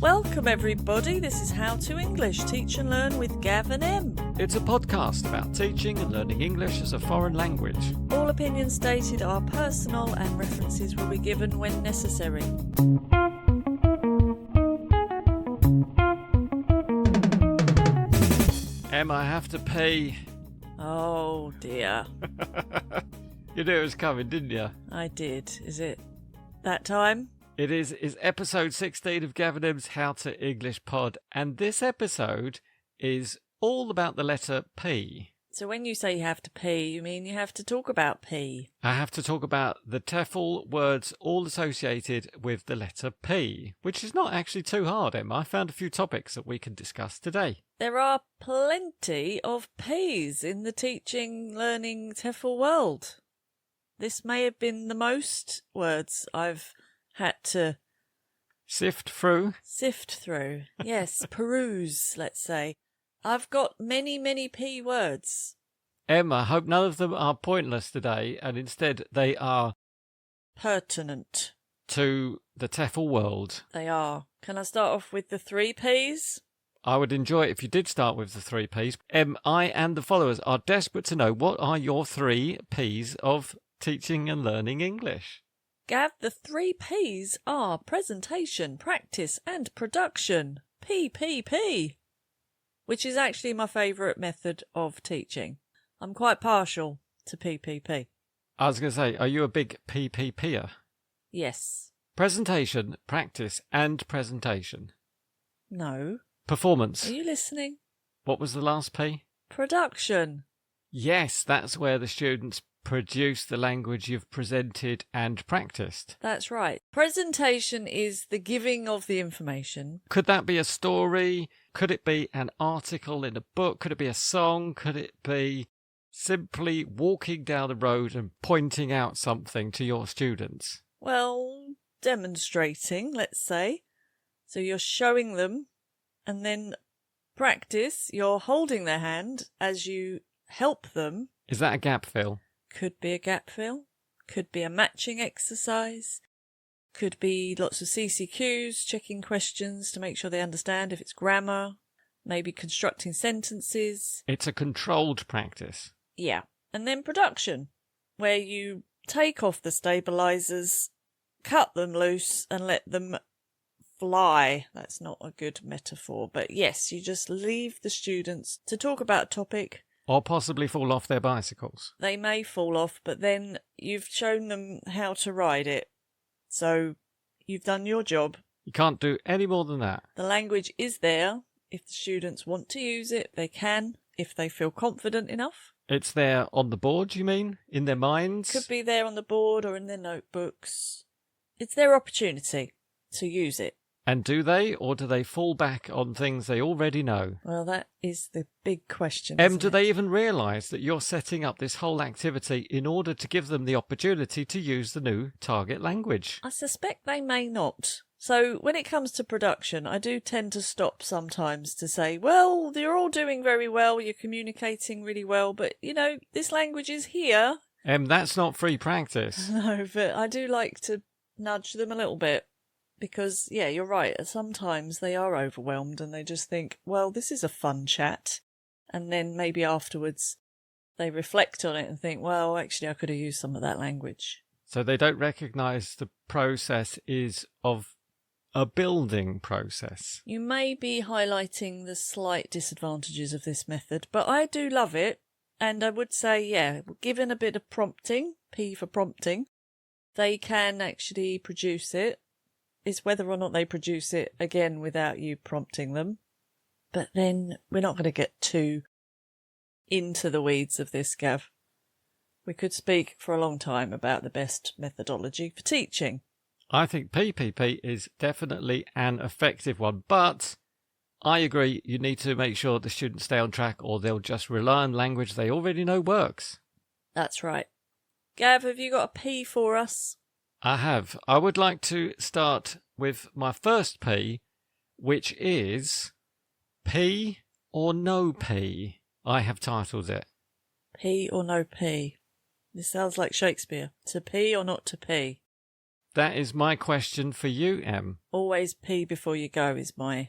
Welcome everybody, this is How to English, Teach and Learn with Gav and Em. It's a podcast about teaching and learning English as a foreign language. All opinions stated are personal and references will be given when necessary. Em, I have to pee. Oh dear. You knew it was coming, didn't you? I did. Is it that time? It is episode 16 of Gavin M's How to English Pod, and this episode is all about the letter P. So when you say you have to pee, you mean you have to talk about P? I have to talk about the TEFL words all associated with the letter P, which is not actually too hard, Em. I found a few topics that we can discuss today. There are plenty of P's in the teaching, learning TEFL world. This may have been the most words I've had to Sift through. Yes, peruse, let's say. I've got many P words. Emma, I hope none of them are pointless today, and instead they are pertinent to the TEFL world. They are. Can I start off with the 3 Ps? I would enjoy it if you did start with the 3 Ps. I and the followers are desperate to know what are your 3 Ps of teaching and learning English. Gav, the 3 Ps are presentation, practice and production. PPP. Which is actually my favourite method of teaching. I'm quite partial to PPP. I was going to say, are you a big PPPer? Yes. Presentation, practice and presentation. No. Performance. Are you listening? What was the last P? Production. Yes, that's where the students produce the language you've presented and practiced. That's right. Presentation is the giving of the information. Could that be a story? Could it be an article in a book? Could it be a song? Could it be simply walking down the road and pointing out something to your students? Well, demonstrating, let's say. So you're showing them, and then practice, you're holding their hand as you help them. Is that a gap fill? Could be a gap fill, could be a matching exercise, could be lots of CCQs, checking questions to make sure they understand if it's grammar, maybe constructing sentences. It's a controlled practice. Yeah. And then production, where you take off the stabilisers, cut them loose and let them fly. That's not a good metaphor, but yes, you just leave the students to talk about a topic. Or possibly fall off their bicycles. They may fall off, but then you've shown them how to ride it. So you've done your job. You can't do any more than that. The language is there. If the students want to use it, they can, if they feel confident enough. It's there on the board, you mean? In their minds? Could be there on the board or in their notebooks. It's their opportunity to use it. And do they, or do they fall back on things they already know? Well, that is the big question. Do they even realise that you're setting up this whole activity in order to give them the opportunity to use the new target language? I suspect they may not. So when it comes to production, I do tend to stop sometimes to say, well, you're all doing very well, you're communicating really well, but, you know, this language is here. That's not free practice. No, but I do like to nudge them a little bit. Because, yeah, you're right. Sometimes they are overwhelmed and they just think, well, this is a fun chat. And then maybe afterwards they reflect on it and think, well, actually, I could have used some of that language. So they don't recognise the process is of a building process. You may be highlighting the slight disadvantages of this method, but I do love it. And I would say, yeah, given a bit of prompting, P for prompting, they can actually produce it. It's whether or not they produce it, again, without you prompting them. But then we're not going to get too into the weeds of this, Gav. We could speak for a long time about the best methodology for teaching. I think PPP is definitely an effective one, but I agree you need to make sure the students stay on track or they'll just rely on language they already know works. That's right. Gav, have you got a P for us? I have. I would like to start with my first P, which is P or no P. I have titled it. P or no P. This sounds like Shakespeare. To P or not to P. That is my question for you, Em. Always pee before you go is my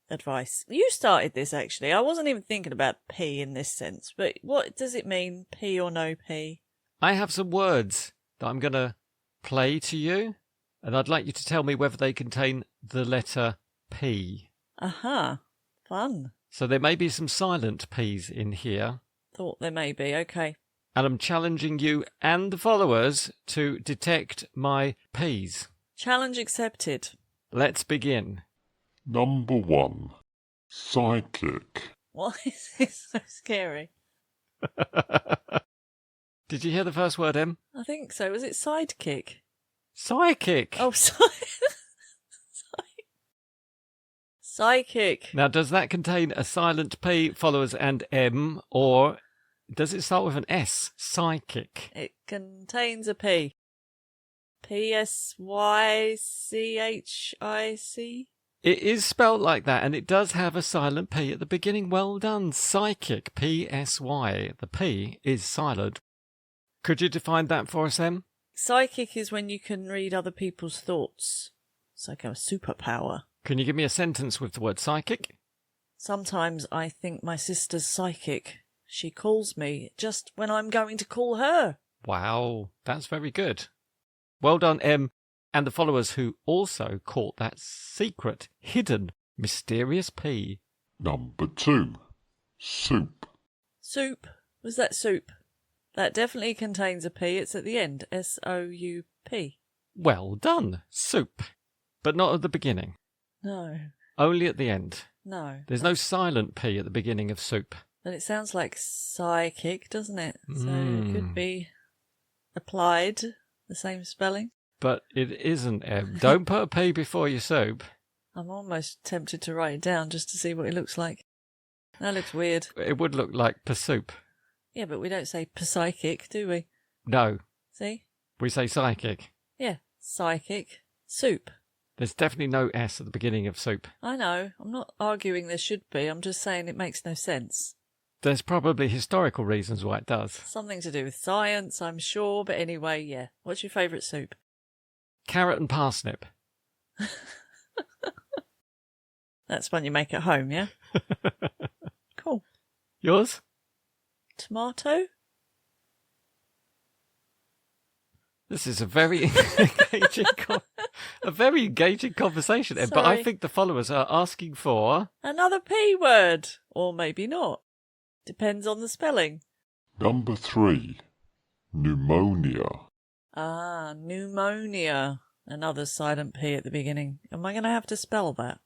advice. You started this, actually. I wasn't even thinking about pee in this sense, but what does it mean, pee or no pee? I have some words that I'm going to play to you, and I'd like you to tell me whether they contain the letter P. Aha, fun. So there may be some silent P's in here. Thought there may be, okay. And I'm challenging you and the followers to detect my P's. Challenge accepted. Let's begin. Number 1. Psychic. Why is this so scary? Did you hear the first word, Em? I think so. Was it sidekick? Psychic. Oh, psychic. Now, does that contain a silent P, followers, and M, or does it start with an S? Psychic. It contains a P. P-S-Y-C-H-I-C. It is spelled like that, and it does have a silent P at the beginning. Well done. Psychic. P-S-Y. The P is silent. Could you define that for us, Em? Psychic is when you can read other people's thoughts. It's like a superpower. Can you give me a sentence with the word psychic? Sometimes I think my sister's psychic. She calls me just when I'm going to call her. Wow, that's very good. Well done, Em, and the followers who also caught that secret, hidden, mysterious P. Number 2. Soup. Soup. Was that soup? That definitely contains a P. It's at the end. S-O-U-P. Well done. Soup. But not at the beginning. No. Only at the end. No. There's no silent P at the beginning of soup. Then it sounds like psychic, doesn't it? So it could be applied, the same spelling. But it isn't, Em. Don't put a P before your soup. I'm almost tempted to write it down just to see what it looks like. That looks weird. It would look like soup. Yeah, but we don't say psychic, do we? No, See? we say psychic. Yeah, psychic. Soup. There's definitely no S at the beginning of soup. I know. I'm not arguing there should be. I'm just saying it makes no sense. There's probably historical reasons why it does. Something to do with science, I'm sure. But anyway, yeah. What's your favourite soup? Carrot and parsnip. That's one you make at home, yeah? Cool. Yours? Tomato? This is a very engaging conversation, Ed, but I Sorry. think the followers are asking for Another P word. Or maybe not. Depends on the spelling. Number 3. Pneumonia. Ah, pneumonia. Another silent P at the beginning. Am I going to have to spell that?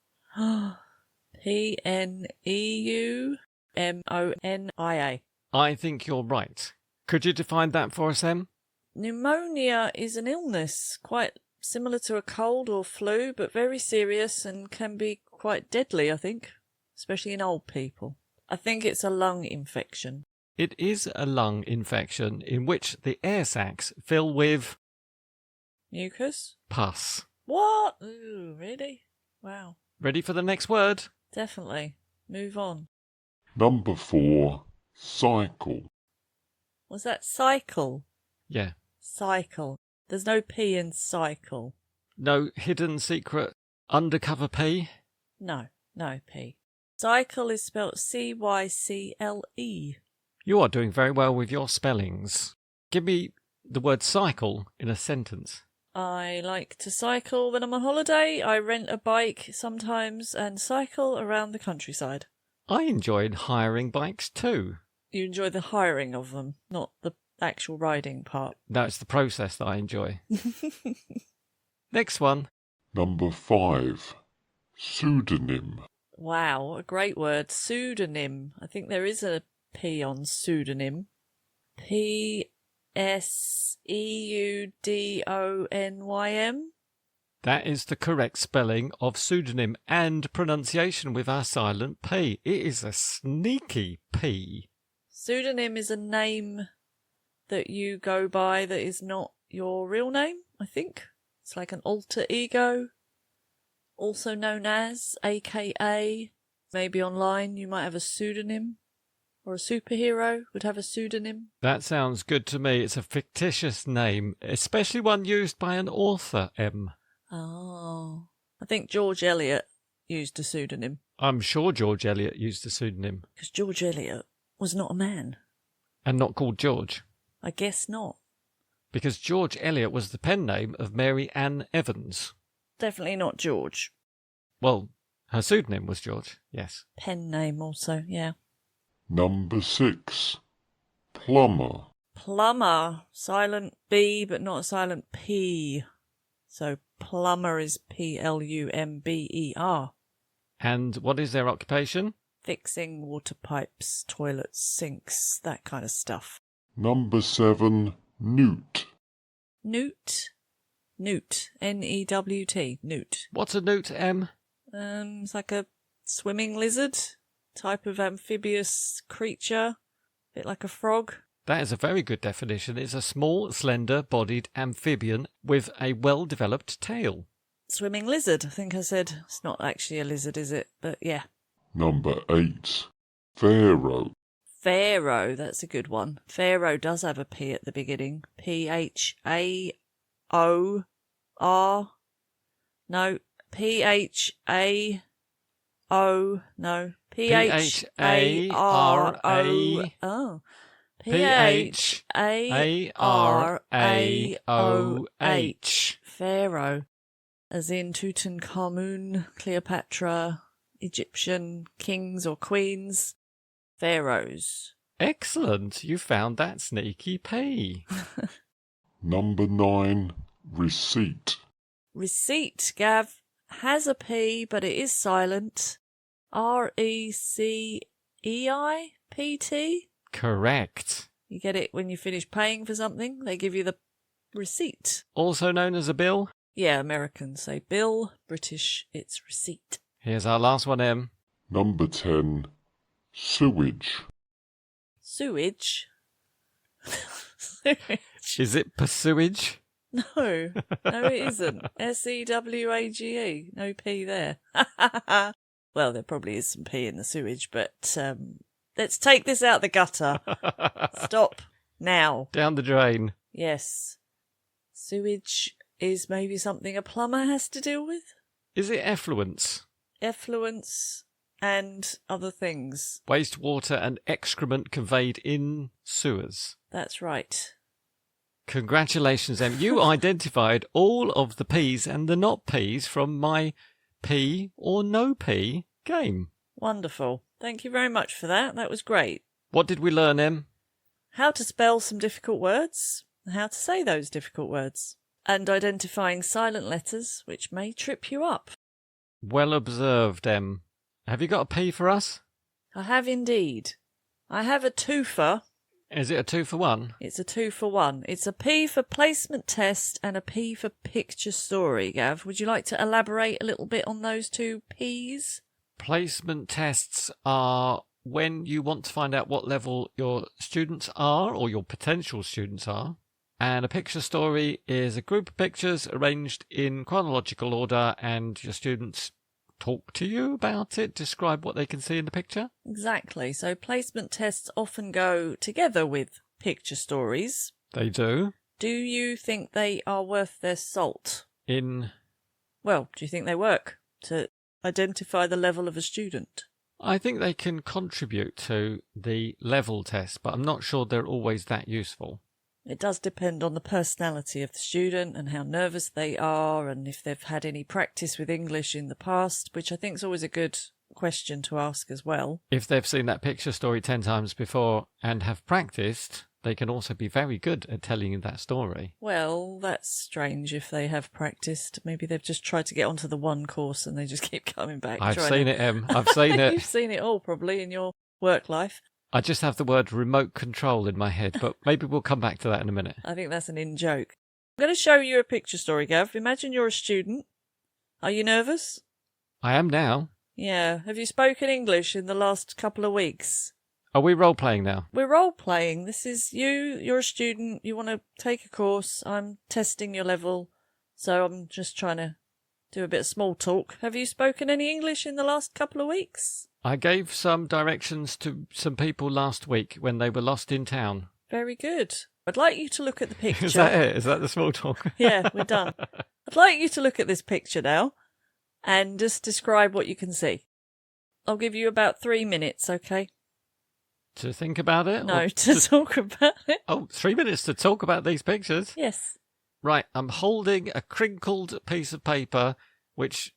P-N-E-U-M-O-N-I-A. I think you're right. Could you define that for us, Em? Pneumonia is an illness, quite similar to a cold or flu, but very serious and can be quite deadly, I think, especially in old people. I think it's a lung infection. It is a lung infection in which the air sacs fill with Mucus? pus. What? Ooh, really? Wow. Ready for the next word? Definitely. Move on. Number 4. Cycle. Was that cycle? Yeah. Cycle. There's no P in cycle. No hidden secret undercover P? No P. Cycle is spelled C-Y-C-L-E. You are doing very well with your spellings. Give me the word cycle in a sentence. I like to cycle when I'm on holiday. I rent a bike sometimes and cycle around the countryside. I enjoyed hiring bikes too. You enjoy the hiring of them, not the actual riding part. No, it's the process that I enjoy. Next one. Number 5. Pseudonym. Wow, what a great word. Pseudonym. I think there is a P on pseudonym. P-S-E-U-D-O-N-Y-M. That is the correct spelling of pseudonym and pronunciation with our silent P. It is a sneaky P. Pseudonym is a name that you go by that is not your real name, I think. It's like an alter ego, also known as, aka. Maybe online you might have a pseudonym. Or a superhero would have a pseudonym. That sounds good to me. It's a fictitious name, especially one used by an author, Em. Oh. I think George Eliot used a pseudonym. I'm sure George Eliot used a pseudonym. Because George Eliot was not a man. And not called George. I guess not. Because George Eliot was the pen name of Mary Ann Evans. Definitely not George. Well, her pseudonym was George, yes. Pen name also, yeah. Number 6. Plumber. Plumber. Silent B, but not a silent P. So plumber is Plumber. And what is their occupation? Fixing water pipes, toilets, sinks, that kind of stuff. Number 7. Newt. Newt. Newt. N-E-W-T. Newt. What's a newt, Em? It's like a swimming lizard. Type of amphibious creature. Bit like a frog. That is a very good definition. It's a small, slender-bodied amphibian with a well-developed tail. Swimming lizard, I think I said. It's not actually a lizard, is it? But yeah. Number 8. Pharaoh. Pharaoh, that's a good one. Pharaoh does have a P at the beginning. P-H-A-O-R. No. P-H-A-O. No. P-H-A-R-O. Oh. P-H-A-R-A-O-H. Pharaoh. As in Tutankhamun, Cleopatra, Egyptian kings or queens. Pharaohs. Excellent. You found that sneaky P. Number 9. Receipt. Receipt, Gav, has a P, but it is silent. R-E-C-E-I-P-T? Correct. You get it when you finish paying for something. They give you the receipt. Also known as a bill? Yeah, Americans say bill. British, it's receipt. Here's our last one, Em. Number 10. Sewage. Sewage? Sewage? Is it pursuage? No, it isn't. S-E-W-A-G-E. No P there. Well, there probably is some P in the sewage, but let's take this out the gutter. Stop now. Down the drain. Yes. Sewage is maybe something a plumber has to deal with? Is it effluents? Effluents and other things. Wastewater and excrement conveyed in sewers. That's right. Congratulations, Em. You identified all of the P's and the not P's from my P or no P game. Wonderful. Thank you very much for that. That was great. What did we learn, Em? How to spell some difficult words, and how to say those difficult words, and identifying silent letters which may trip you up. Well observed, Em. Have you got a P for us? I have indeed. I have a twofer. Is it a 2 for 1? It's a 2 for 1. It's a P for placement test and a P for picture story, Gav. Would you like to elaborate a little bit on those two Ps? Placement tests are when you want to find out what level your students are or your potential students are. And a picture story is a group of pictures arranged in chronological order, and your students talk to you about it, describe what they can see in the picture. Exactly. So placement tests often go together with picture stories. They do. Do you think they are worth their salt? Well, do you think they work to identify the level of a student? I think they can contribute to the level test, but I'm not sure they're always that useful. It does depend on the personality of the student and how nervous they are, and if they've had any practice with English in the past, which I think is always a good question to ask as well. If they've seen that picture story 10 times before and have practiced, they can also be very good at telling you that story. Well, that's strange if they have practiced. Maybe they've just tried to get onto the one course and they just keep coming back. I've seen it, Em. I've seen it. You've seen it all probably in your work life. I just have the word remote control in my head, but maybe we'll come back to that in a minute. I think that's an in-joke. I'm going to show you a picture story, Gav. Imagine you're a student. Are you nervous? I am now. Yeah. Have you spoken English in the last couple of weeks? Are we role-playing now? We're role-playing. This is you. You're a student. You want to take a course. I'm testing your level. So I'm just trying to do a bit of small talk. Have you spoken any English in the last couple of weeks? I gave some directions to some people last week when they were lost in town. Very good. I'd like you to look at the picture. Is that it? Is that the small talk? Yeah, we're done. I'd like you to look at this picture now and just describe what you can see. I'll give you about 3 minutes, okay? To think about it? No, or to talk about it. Oh, 3 minutes to talk about these pictures? Yes. Right, I'm holding a crinkled piece of paper, which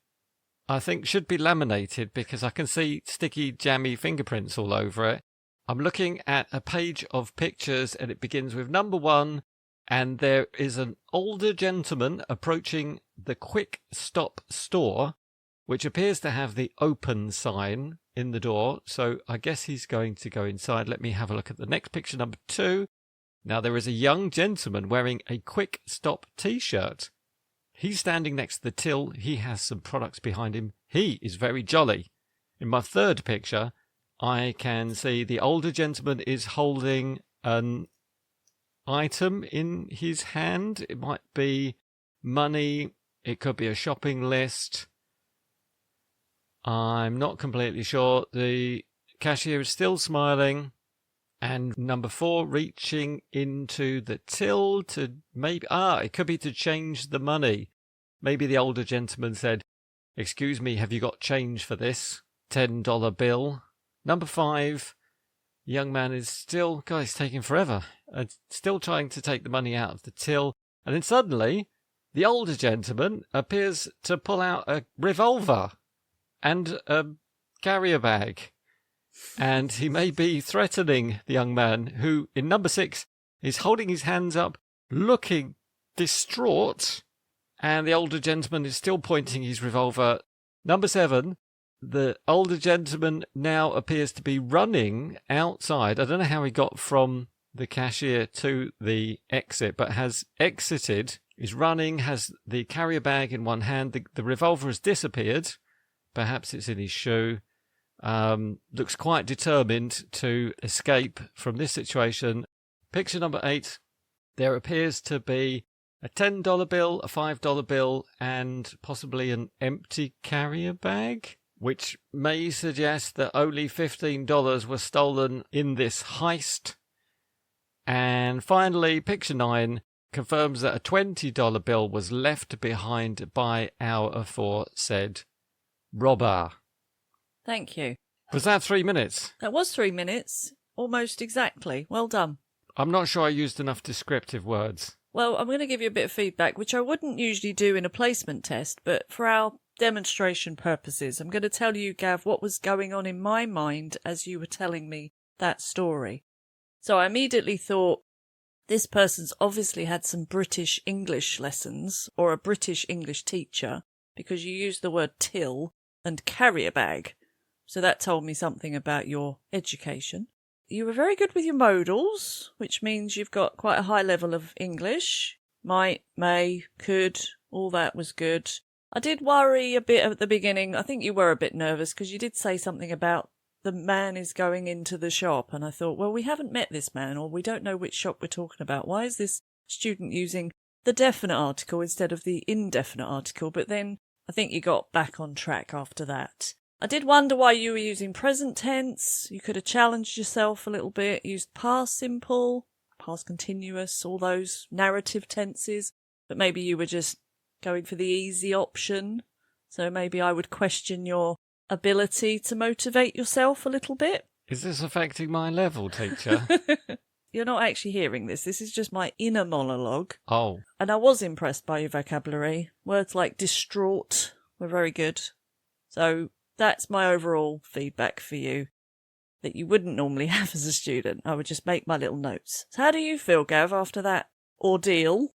I think should be laminated because I can see sticky, jammy fingerprints all over it. I'm looking at a page of pictures and it begins with number 1, and there is an older gentleman approaching the Quick Stop store, which appears to have the open sign in the door. So I guess he's going to go inside. Let me have a look at the next picture, number 2. Now there is a young gentleman wearing a Quick Stop t-shirt. He's standing next to the till. He has some products behind him. He is very jolly. In my third picture, I can see the older gentleman is holding an item in his hand. It might be money. It could be a shopping list. I'm not completely sure. The cashier is still smiling. And number 4, reaching into the till to maybe... it could be to change the money. Maybe the older gentleman said, "Excuse me, have you got change for this $10 bill?" Number 5, the young man is still... God, it's taking forever. Still trying to take the money out of the till. And then suddenly, the older gentleman appears to pull out a revolver and a carrier bag. And he may be threatening the young man, who, in number 6, is holding his hands up, looking distraught. And the older gentleman is still pointing his revolver. Number 7, the older gentleman now appears to be running outside. I don't know how he got from the cashier to the exit, but has exited, is running, has the carrier bag in one hand. The revolver has disappeared. Perhaps it's in his shoe. Looks quite determined to escape from this situation. Picture number 8, there appears to be a $10 bill, a $5 bill, and possibly an empty carrier bag, which may suggest that only $15 was stolen in this heist. And finally, picture 9 confirms that a $20 bill was left behind by our aforesaid robber. Thank you. Was that 3 minutes? That was 3 minutes. Almost exactly. Well done. I'm not sure I used enough descriptive words. Well, I'm going to give you a bit of feedback, which I wouldn't usually do in a placement test, but for our demonstration purposes, I'm going to tell you, Gav, what was going on in my mind as you were telling me that story. So I immediately thought, this person's obviously had some British English lessons, or a British English teacher, because you used the word till and carrier bag. So that told me something about your education. You were very good with your modals, which means you've got quite a high level of English. Might, may, could, all that was good. I did worry a bit at the beginning. I think you were a bit nervous because you did say something about the man is going into the shop. And I thought, well, we haven't met this man, or we don't know which shop we're talking about. Why is this student using the definite article instead of the indefinite article? But then I think you got back on track after that. I did wonder why you were using present tense. You could have challenged yourself a little bit, used past simple, past continuous, all those narrative tenses, but maybe you were just going for the easy option. So maybe I would question your ability to motivate yourself a little bit. Is this affecting my level, teacher? You're not actually hearing this. This is just my inner monologue. Oh. And I was impressed by your vocabulary. Words like distraught were very good. So that's my overall feedback for you that you wouldn't normally have as a student. I would just make my little notes. So how do you feel, Gav, after that ordeal?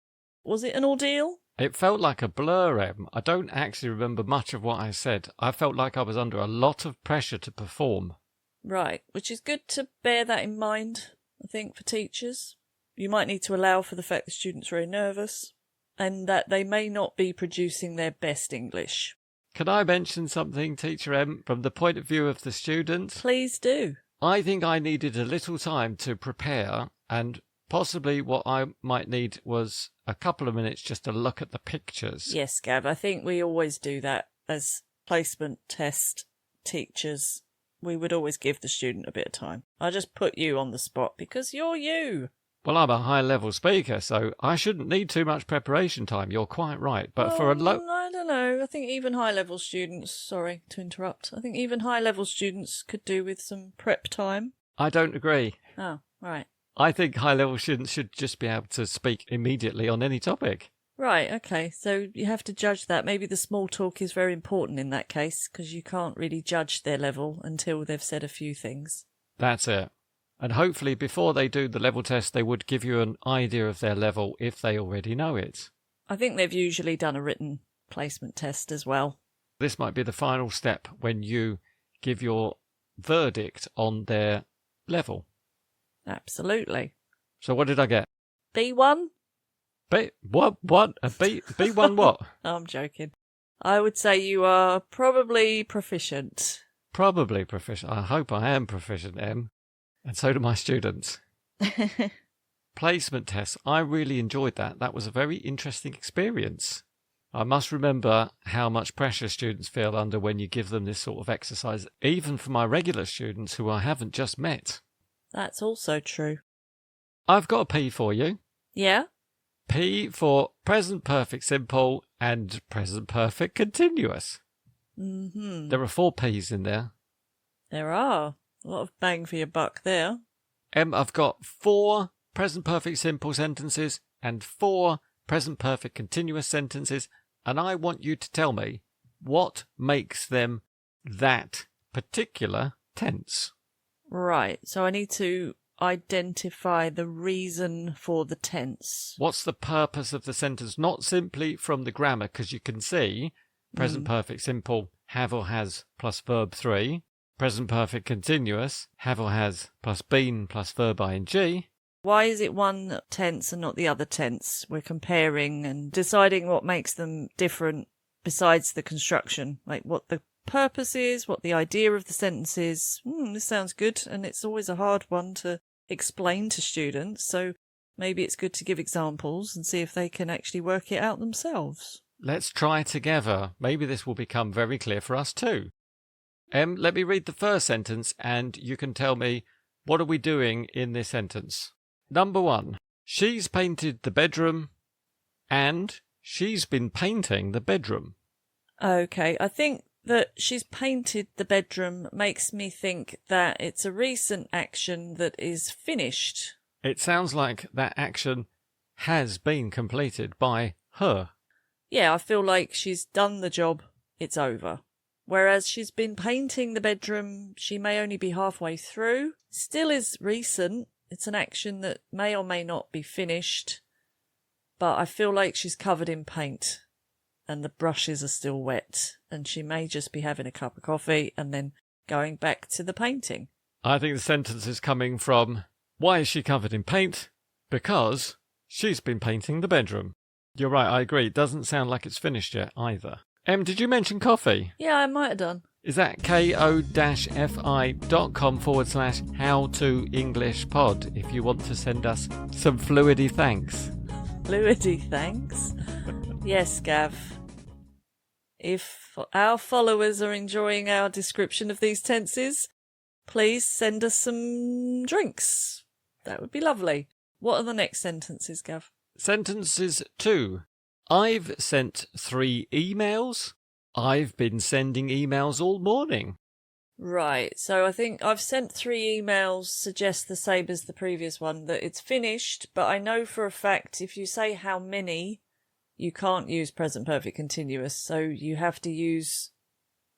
Was it an ordeal? It felt like a blur, Em. I don't actually remember much of what I said. I felt like I was under a lot of pressure to perform. Right, which is good to bear that in mind, I think, for teachers. You might need to allow for the fact the student's very nervous and that they may not be producing their best English. Can I mention something, Teacher M, from the point of view of the student? Please do. I think I needed a little time to prepare and Possibly what I might need was a couple of minutes just to look at the pictures. Yes, Gav, I think we always do that as placement test teachers. We would always give the student a bit of time. I just put you on the spot because you're you. Well, I'm a high-level speaker, so I shouldn't need too much preparation time. You're quite right. But for a I don't know. I think even high-level students, sorry to interrupt, I think even high-level students could do with some prep time. I don't agree. Oh, right. I think high-level students should just be able to speak immediately on any topic. Right, okay. So you have to judge that. Maybe the small talk is very important in that case because you can't really judge their level until they've said a few things. That's it. And hopefully before they do the level test, they would give you an idea of their level if they already know it. I think they've usually done a written placement test as well. This might be the final step when you give your verdict on their level. Absolutely. So what did I get? B1? What? B1 what? Oh, I'm joking. I would say you are probably proficient. Probably proficient. I hope I am proficient, Em. And so do my students. Placement tests. I really enjoyed that. That was a very interesting experience. I must remember how much pressure students feel under when you give them this sort of exercise, even for my regular students who I haven't just met. That's also true. I've got a P for you. Yeah? P for present perfect simple and present perfect continuous. Mm-hmm. There are 4 P's in there. There are. A lot of bang for your buck there. I've got 4 present perfect simple sentences and 4 present perfect continuous sentences, and I want you to tell me what makes them that particular tense. Right, so I need to identify the reason for the tense. What's the purpose of the sentence? Not simply from the grammar, because you can see present perfect simple, have or has plus verb 3. Present perfect continuous, have or has plus been plus verb ing. Why is it one tense and not the other tense? We're comparing and deciding what makes them different besides the construction, like what the purpose is, what the idea of the sentence is. This sounds good, and it's always a hard one to explain to students, so maybe it's good to give examples and see if they can actually work it out themselves. Let's try together. Maybe this will become very clear for us too. Let me read the first sentence and you can tell me what are we doing in this sentence. Number 1. She's painted the bedroom and she's been painting the bedroom. Okay, I think that she's painted the bedroom makes me think that it's a recent action that is finished. It sounds like that action has been completed by her. Yeah, I feel like she's done the job, it's over. Whereas she's been painting the bedroom, she may only be halfway through. Still is recent. It's an action that may or may not be finished. But I feel like she's covered in paint and the brushes are still wet. And she may just be having a cup of coffee and then going back to the painting. I think the sentence is coming from, why is she covered in paint? Because she's been painting the bedroom. You're right, I agree. It doesn't sound like it's finished yet either. Did you mention coffee? Yeah, I might have done. Is that ko-fi.com/how-to-English-pod if you want to send us some fluidy thanks? Fluidy thanks? Yes, Gav. If our followers are enjoying our description of these tenses, please send us some drinks. That would be lovely. What are the next sentences, Gav? Sentences 2. I've sent 3 emails. I've been sending emails all morning. Right, so I think I've sent 3 emails suggests the same as the previous one, that it's finished, but I know for a fact if you say how many, you can't use present perfect continuous, so you have to use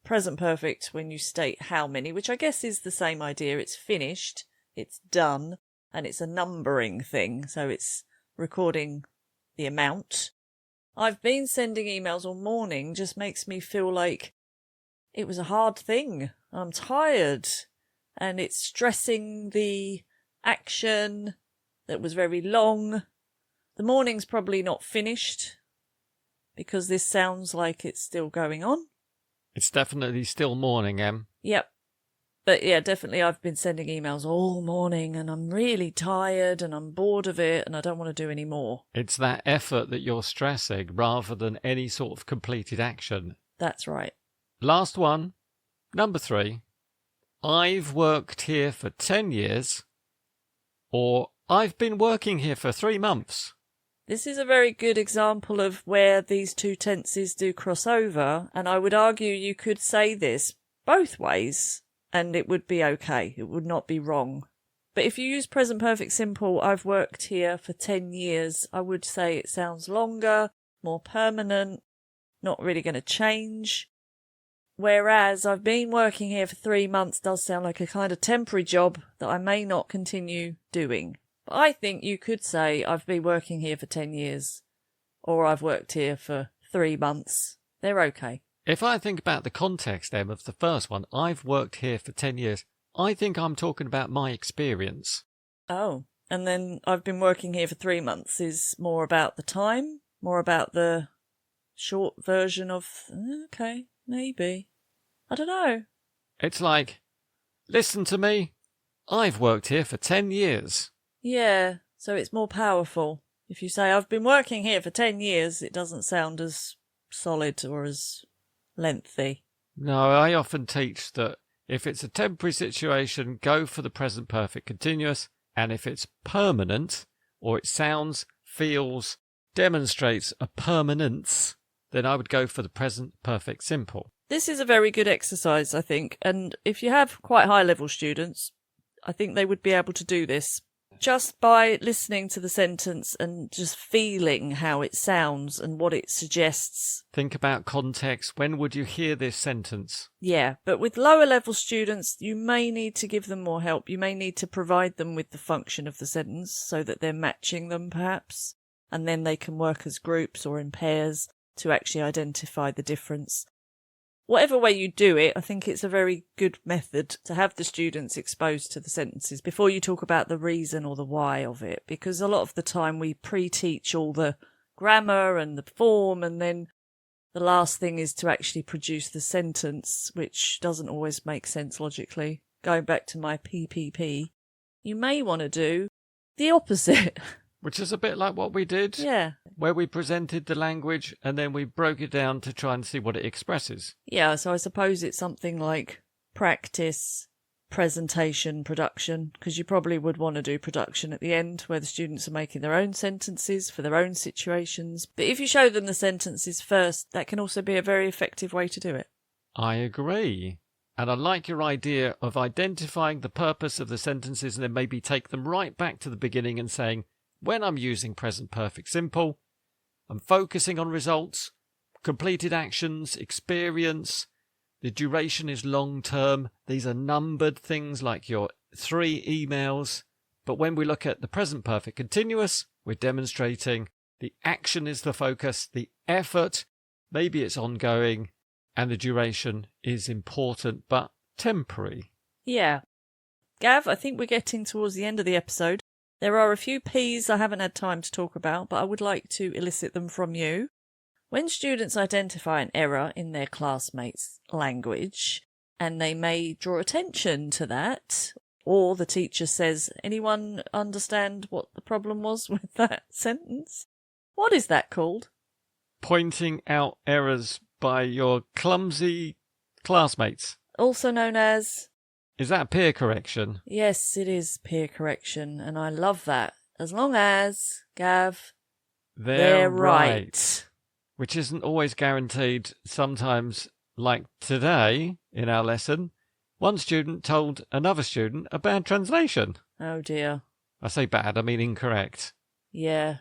present perfect when you state how many, which I guess is the same idea. It's finished, it's done, and it's a numbering thing, so it's recording the amount. I've been sending emails all morning just makes me feel like it was a hard thing. I'm tired. And it's stressing the action that was very long. The morning's probably not finished because this sounds like it's still going on. It's definitely still morning, Em. Yep. But yeah, definitely I've been sending emails all morning and I'm really tired and I'm bored of it and I don't want to do any more. It's that effort that you're stressing rather than any sort of completed action. That's right. Last one, number 3. I've worked here for 10 years, or I've been working here for 3 months. This is a very good example of where these two tenses do cross over, and I would argue you could say this both ways and it would be okay. It would not be wrong. But if you use present perfect simple, I've worked here for 10 years, I would say it sounds longer, more permanent, not really going to change. Whereas I've been working here for 3 months does sound like a kind of temporary job that I may not continue doing. But I think you could say I've been working here for 10 years or I've worked here for 3 months. They're okay. If I think about the context, Em, of the first one, I've worked here for 10 years, I think I'm talking about my experience. Oh, and then I've been working here for 3 months is more about the time, more about the short version of, okay, maybe. I don't know. It's like, listen to me, I've worked here for 10 years. Yeah, so it's more powerful. If you say, I've been working here for 10 years, it doesn't sound as solid or as lengthy. No, I often teach that if it's a temporary situation, go for the present perfect continuous, and if it's permanent, or it sounds, feels, demonstrates a permanence, then I would go for the present perfect simple. This is a very good exercise, I think, and if you have quite high-level students, I think they would be able to do this just by listening to the sentence and just feeling how it sounds and what it suggests. Think about context. When would you hear this sentence? Yeah, but with lower level students, you may need to give them more help. You may need to provide them with the function of the sentence so that they're matching them perhaps, and then they can work as groups or in pairs to actually identify the difference. Whatever way you do it, I think it's a very good method to have the students exposed to the sentences before you talk about the reason or the why of it, because a lot of the time we pre-teach all the grammar and the form, and then the last thing is to actually produce the sentence, which doesn't always make sense logically. Going back to my PPP, you may want to do the opposite. Which is a bit like what we did, Yeah. where we presented the language and then we broke it down to try and see what it expresses. Yeah, so I suppose it's something like practice, presentation, production, because you probably would want to do production at the end where the students are making their own sentences for their own situations. But if you show them the sentences first, that can also be a very effective way to do it. I agree. And I like your idea of identifying the purpose of the sentences and then maybe take them right back to the beginning and saying, when I'm using present perfect simple, I'm focusing on results, completed actions, experience. The duration is long term. These are numbered things like your 3 emails. But when we look at the present perfect continuous, we're demonstrating the action is the focus, the effort, maybe it's ongoing, and the duration is important but temporary. Yeah. Gav, I think we're getting towards the end of the episode. There are a few P's I haven't had time to talk about, but I would like to elicit them from you. When students identify an error in their classmates' language, and they may draw attention to that, or the teacher says, anyone understand what the problem was with that sentence? What is that called? Pointing out errors by your clumsy classmates. Also known as... Is that peer correction? Yes, it is peer correction, and I love that. As long as, Gav, they're right. Which isn't always guaranteed. Sometimes, like today in our lesson, one student told another student a bad translation. Oh dear. I say bad, I mean incorrect. Yeah.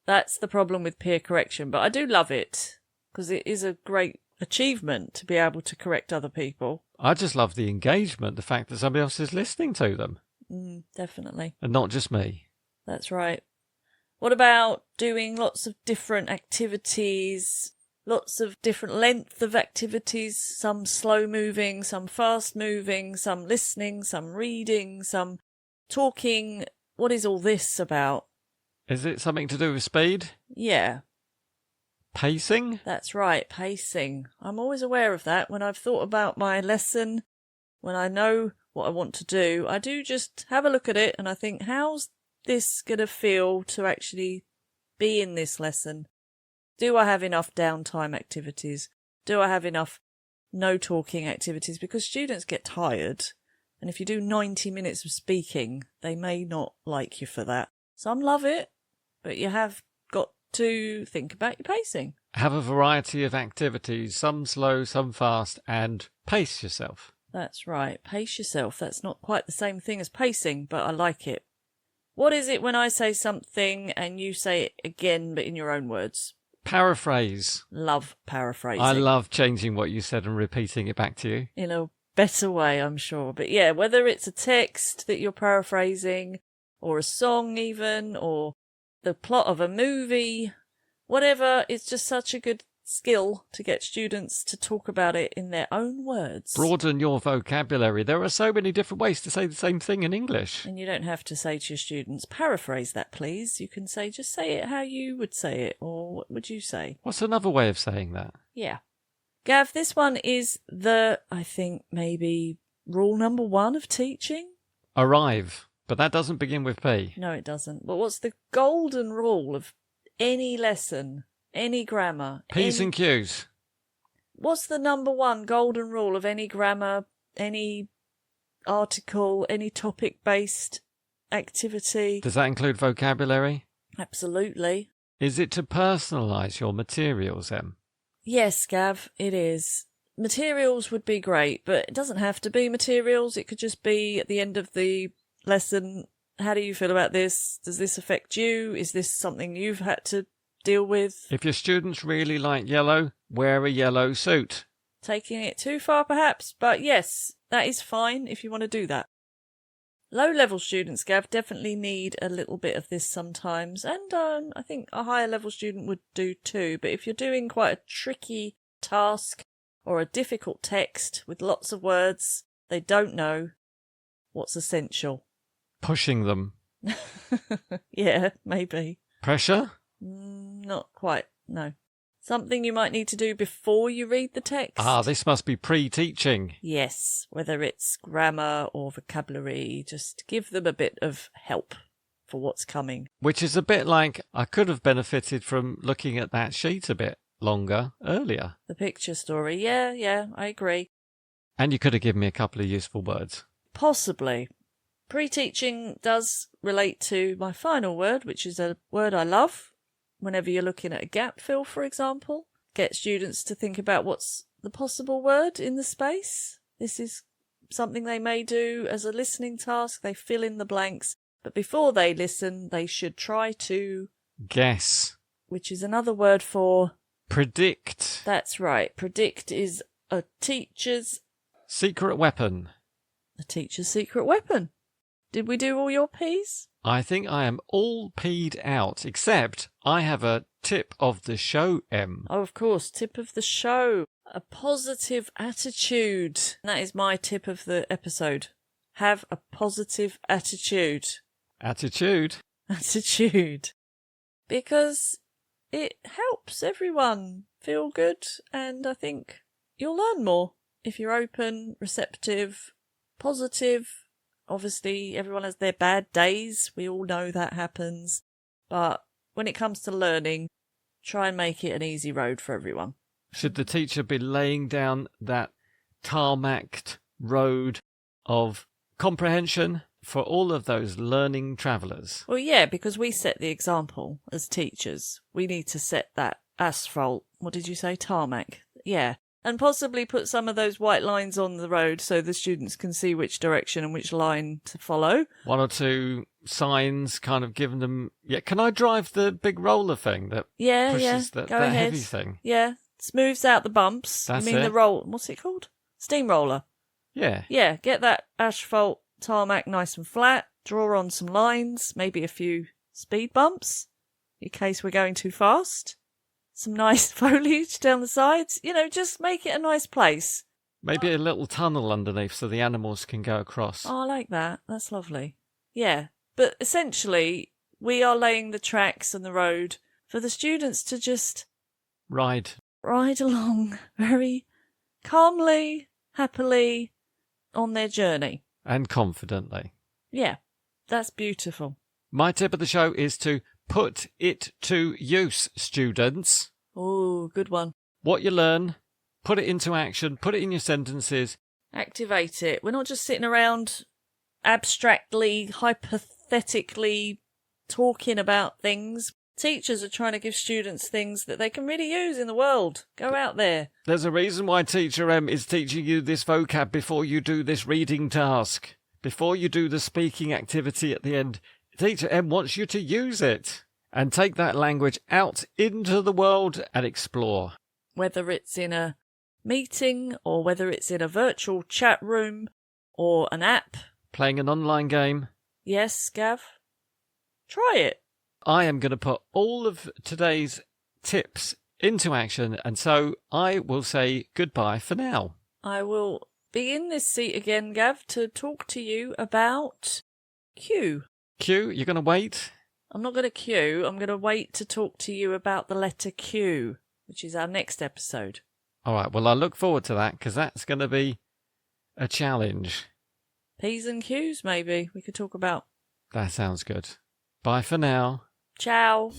That's the problem with peer correction, but I do love it, because it is a great achievement to be able to correct other people. I just love the engagement, the fact that somebody else is listening to them. Definitely. And not just me. That's right. What about doing lots of different activities, lots of different length of activities, some slow moving, some fast moving, some listening, some reading, some talking? What is all this about? Is it something to do with speed? Yeah. Pacing? That's right, pacing. I'm always aware of that when I've thought about my lesson. When I know what I want to do, I do just have a look at it and I think, how's this going to feel to actually be in this lesson? Do I have enough downtime activities? Do I have enough no talking activities? Because students get tired. And if you do 90 minutes of speaking, they may not like you for that. Some love it, but you have got to think about your pacing. Have a variety of activities, some slow, some fast, and pace yourself. That's right. Pace yourself. That's not quite the same thing as pacing, but I like it. What is it when I say something and you say it again, but in your own words? Paraphrase. Love paraphrasing. I love changing what you said and repeating it back to you. In a better way, I'm sure. But yeah, whether it's a text that you're paraphrasing, or a song even, or the plot of a movie, whatever, it's just such a good skill to get students to talk about it in their own words. Broaden your vocabulary. There are so many different ways to say the same thing in English. And you don't have to say to your students, paraphrase that please. You can say, just say it how you would say it, or what would you say? What's another way of saying that? Yeah. Gav, this one is I think maybe rule number 1 of teaching? Arrive. But that doesn't begin with P. No, it doesn't. But what's the golden rule of any lesson, any grammar? P's and Q's. What's the number 1 golden rule of any grammar, any article, any topic-based activity? Does that include vocabulary? Absolutely. Is it to personalise your materials, Em? Yes, Gav, it is. Materials would be great, but it doesn't have to be materials. It could just be at the end of the lesson, how do you feel about this? Does this affect you? Is this something you've had to deal with? If your students really like yellow, wear a yellow suit. Taking it too far, perhaps, but yes, that is fine if you want to do that. Low-level students, Gav, definitely need a little bit of this sometimes, and I think a higher-level student would do too, but if you're doing quite a tricky task or a difficult text with lots of words they don't know, what's essential? Pushing them. Yeah, maybe. Pressure? Not quite, no. Something you might need to do before you read the text. Ah, this must be pre-teaching. Yes, whether it's grammar or vocabulary, just give them a bit of help for what's coming. Which is a bit like, I could have benefited from looking at that sheet a bit longer earlier. The picture story, yeah, I agree. And you could have given me a couple of useful words. Possibly. Pre-teaching does relate to my final word, which is a word I love. Whenever you're looking at a gap fill, for example, get students to think about what's the possible word in the space. This is something they may do as a listening task. They fill in the blanks, but before they listen, they should try to guess, which is another word for predict. That's right. Predict is a teacher's secret weapon. A teacher's secret weapon. Did we do all your P's? I think I am all P'd out, except I have a tip of the show, Em. Oh, of course, tip of the show. A positive attitude. That is my tip of the episode. Have a positive attitude. Attitude? Attitude. Because it helps everyone feel good, and I think you'll learn more if you're open, receptive, positive. Obviously, everyone has their bad days. We all know that happens. But when it comes to learning, try and make it an easy road for everyone. Should the teacher be laying down that tarmacked road of comprehension for all of those learning travellers? Well, yeah, because we set the example as teachers. We need to set that asphalt. What did you say? Tarmac. Yeah. And possibly put some of those white lines on the road so the students can see which direction and which line to follow. 1 or 2 signs kind of giving them... Yeah, can I drive the big roller thing that pushes that heavy thing? Yeah, smooths out the bumps. That's you mean it. what's it called? Steamroller. Yeah. Yeah, get that asphalt tarmac nice and flat. Draw on some lines, maybe a few speed bumps in case we're going too fast. Some nice foliage down the sides. You know, just make it a nice place. Maybe a little tunnel underneath so the animals can go across. Oh, I like that. That's lovely. Yeah. But essentially, we are laying the tracks and the road for the students to just ride along very calmly, happily, on their journey. And confidently. Yeah, that's beautiful. My tip of the show is to put it to use, students. Oh, good one. What you learn, put it into action, put it in your sentences. Activate it. We're not just sitting around abstractly, hypothetically talking about things. Teachers are trying to give students things that they can really use in the world. Go out there. There's a reason why Teacher M is teaching you this vocab before you do this reading task. Before you do the speaking activity at the end, Teacher M wants you to use it and take that language out into the world and explore. Whether it's in a meeting or whether it's in a virtual chat room or an app. Playing an online game. Yes, Gav? Try it. I am going to put all of today's tips into action, and so I will say goodbye for now. I will be in this seat again, Gav, to talk to you about Q. Q, you're going to wait? I'm not going to Q. I'm going to wait to talk to you about the letter Q, which is our next episode. All right, well, I look forward to that because that's going to be a challenge. P's and Q's, maybe, we could talk about. That sounds good. Bye for now. Ciao.